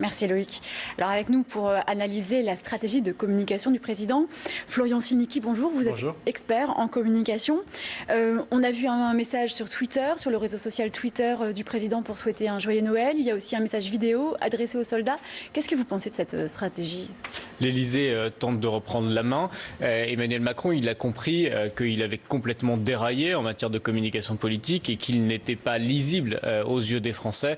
Merci Loïc. Alors avec nous pour analyser la stratégie de communication du président, Florian Silnicki, bonjour. Vous êtes expert en communication. On a vu un message sur Twitter, sur le réseau social Twitter du président pour souhaiter un joyeux Noël. Il y a aussi un message vidéo adressé aux soldats. Qu'est-ce que vous pensez de cette stratégie? L'Élysée tente de reprendre la main. Emmanuel Macron, il a compris qu'il avait complètement déraillé en matière de communication politique et qu'il n'était pas lisible aux yeux des Français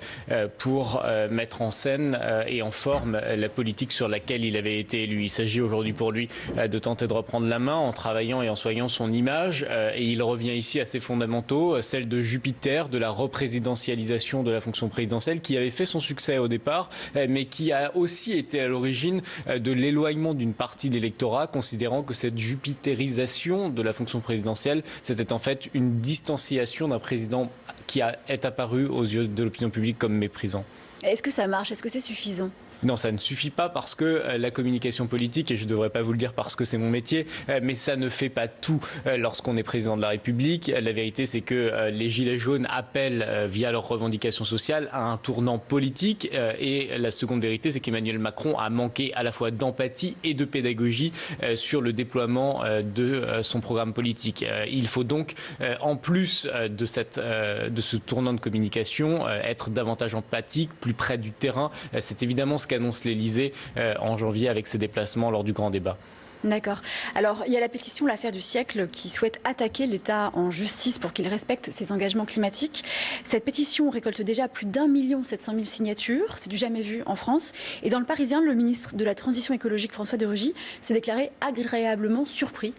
pour mettre en scène et en forme la politique sur laquelle il avait été élu. Il s'agit aujourd'hui pour lui de tenter de reprendre la main en travaillant et en soignant son image. Et il revient ici à ses fondamentaux, celle de Jupiter, de la représidentialisation de la fonction présidentielle, qui avait fait son succès au départ, mais qui a aussi été à l'origine de l'éloignement d'une partie de l'électorat, considérant que cette jupitérisation de la fonction présidentielle, c'était en fait une distanciation d'un président qui est apparu aux yeux de l'opinion publique comme méprisant. Est-ce que ça marche? Est-ce que c'est suffisant? Non, ça ne suffit pas parce que la communication politique, et je ne devrais pas vous le dire parce que c'est mon métier, mais ça ne fait pas tout lorsqu'on est président de la République. La vérité, c'est que les Gilets jaunes appellent, via leurs revendications sociales, à un tournant politique. Et la seconde vérité, c'est qu'Emmanuel Macron a manqué à la fois d'empathie et de pédagogie sur le déploiement de son programme politique. Il faut donc, en plus de ce tournant de communication, être davantage empathique, plus près du terrain. C'est évidemment ce qu'annonce l'Élysée en janvier avec ses déplacements lors du grand débat. D'accord. Alors, il y a la pétition L'affaire du siècle qui souhaite attaquer l'État en justice pour qu'il respecte ses engagements climatiques. Cette pétition récolte déjà plus d'1 700 000 signatures. C'est du jamais vu en France. Et dans Le Parisien, le ministre de la Transition écologique, François de Rugy, s'est déclaré agréablement surpris.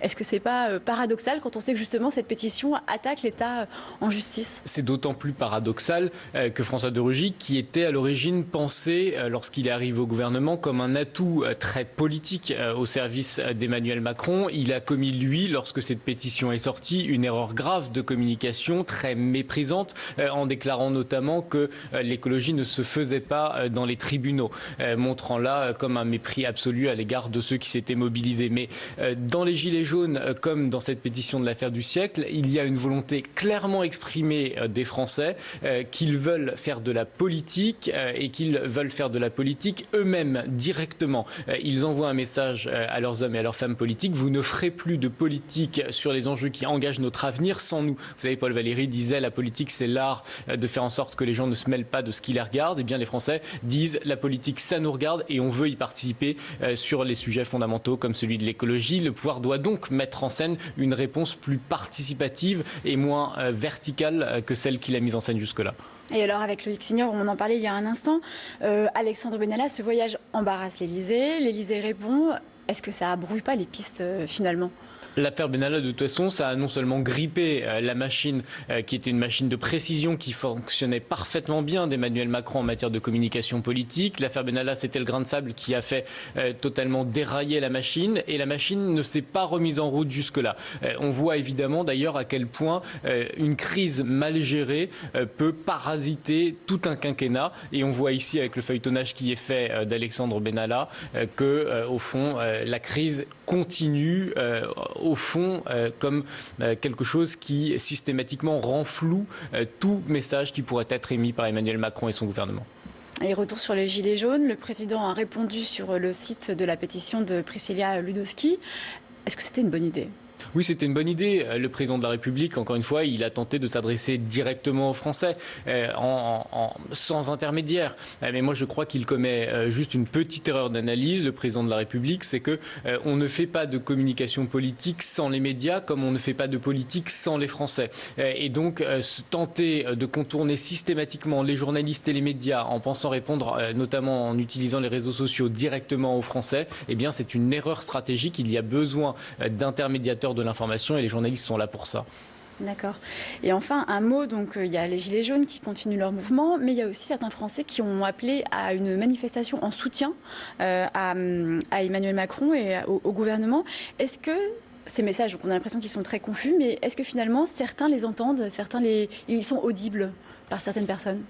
Est-ce que c'est pas paradoxal quand on sait que justement cette pétition attaque l'État en justice? C'est d'autant plus paradoxal que François de Rugy, qui était à l'origine pensé, lorsqu'il est arrivé au gouvernement, comme un atout très politique au service d'Emmanuel Macron, il a commis, lui, lorsque cette pétition est sortie, une erreur grave de communication, très méprisante, en déclarant notamment que l'écologie ne se faisait pas dans les tribunaux, montrant là comme un mépris absolu à l'égard de ceux qui s'étaient mobilisés. Mais dans les Gilets jaunes, comme dans cette pétition de l'affaire du siècle, il y a une volonté clairement exprimée des Français qu'ils veulent faire de la politique et qu'ils veulent faire de la politique eux-mêmes directement. Ils envoient un message à leurs hommes et à leurs femmes politiques: vous ne ferez plus de politique sur les enjeux qui engagent notre avenir sans nous. Vous savez, Paul Valéry disait: la politique, c'est l'art de faire en sorte que les gens ne se mêlent pas de ce qui les regarde. Eh bien, les Français disent: la politique, ça nous regarde et on veut y participer sur les sujets fondamentaux comme celui de l'écologie. Le pouvoir doit donc mettre en scène une réponse plus participative et moins verticale que celle qu'il a mise en scène jusque-là. Et alors avec Loïc Signor, on en parlait il y a un instant, Alexandre Benalla, ce voyage embarrasse l'Élysée. L'Élysée répond: est-ce que ça brouille pas les pistes finalement? L'affaire Benalla, de toute façon, ça a non seulement grippé la machine, qui était une machine de précision qui fonctionnait parfaitement bien d'Emmanuel Macron en matière de communication politique. L'affaire Benalla, c'était le grain de sable qui a fait totalement dérailler la machine. Et la machine ne s'est pas remise en route jusque-là. On voit évidemment d'ailleurs à quel point une crise mal gérée peut parasiter tout un quinquennat. Et on voit ici avec le feuilletonnage qui est fait d'Alexandre Benalla que, au fond, la crise continue au fond comme quelque chose qui systématiquement rend flou tout message qui pourrait être émis par Emmanuel Macron et son gouvernement. Et retour sur les Gilets jaunes, le président a répondu sur le site de la pétition de Priscilla Ludowski. Est-ce que c'était une bonne idée ? Oui, c'était une bonne idée. Le président de la République, encore une fois, il a tenté de s'adresser directement aux Français, sans intermédiaire. Mais moi, je crois qu'il commet juste une petite erreur d'analyse, le président de la République, c'est que on ne fait pas de communication politique sans les médias, comme on ne fait pas de politique sans les Français. Et donc, tenter de contourner systématiquement les journalistes et les médias en pensant répondre, notamment en utilisant les réseaux sociaux directement aux Français, eh bien, c'est une erreur stratégique. Il y a besoin d'intermédiateurs de l'information et les journalistes sont là pour ça. D'accord. Et enfin, un mot, donc il y a les Gilets jaunes qui continuent leur mouvement, mais il y a aussi certains Français qui ont appelé à une manifestation en soutien à Emmanuel Macron et au gouvernement. Est-ce que ces messages, on a l'impression qu'ils sont très confus, mais est-ce que finalement certains les entendent, ils sont audibles par certaines personnes ?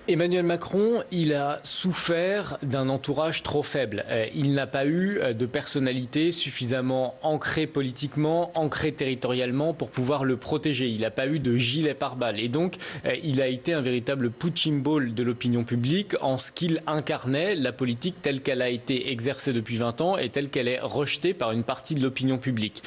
Emmanuel Macron, il a souffert d'un entourage trop faible. Il n'a pas eu de personnalité suffisamment ancrée politiquement, ancrée territorialement pour pouvoir le protéger. Il n'a pas eu de gilet pare-balles. Et donc, il a été un véritable punching ball de l'opinion publique en ce qu'il incarnait la politique telle qu'elle a été exercée depuis 20 ans et telle qu'elle est rejetée par une partie de l'opinion publique.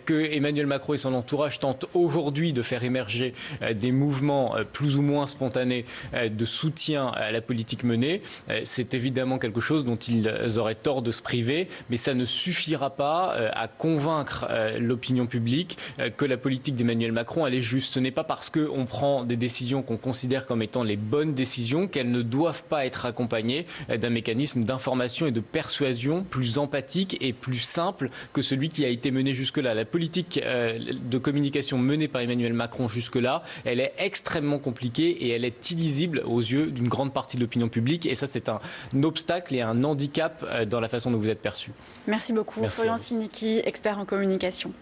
Que Emmanuel Macron et son entourage tentent aujourd'hui de faire émerger des mouvements plus ou moins spontanés de soutien à la politique menée, c'est évidemment quelque chose dont ils auraient tort de se priver, mais ça ne suffira pas à convaincre l'opinion publique que la politique d'Emmanuel Macron elle est juste. Ce n'est pas parce qu'on prend des décisions qu'on considère comme étant les bonnes décisions qu'elles ne doivent pas être accompagnées d'un mécanisme d'information et de persuasion plus empathique et plus simple que celui qui a été mené jusque-là. La politique de communication menée par Emmanuel Macron jusque-là, elle est extrêmement compliquée et elle est illisible aux yeux d'une grande partie de l'opinion publique. Et ça, c'est un obstacle et un handicap dans la façon dont vous êtes perçu. Merci beaucoup, Florian Sinicki, expert en communication.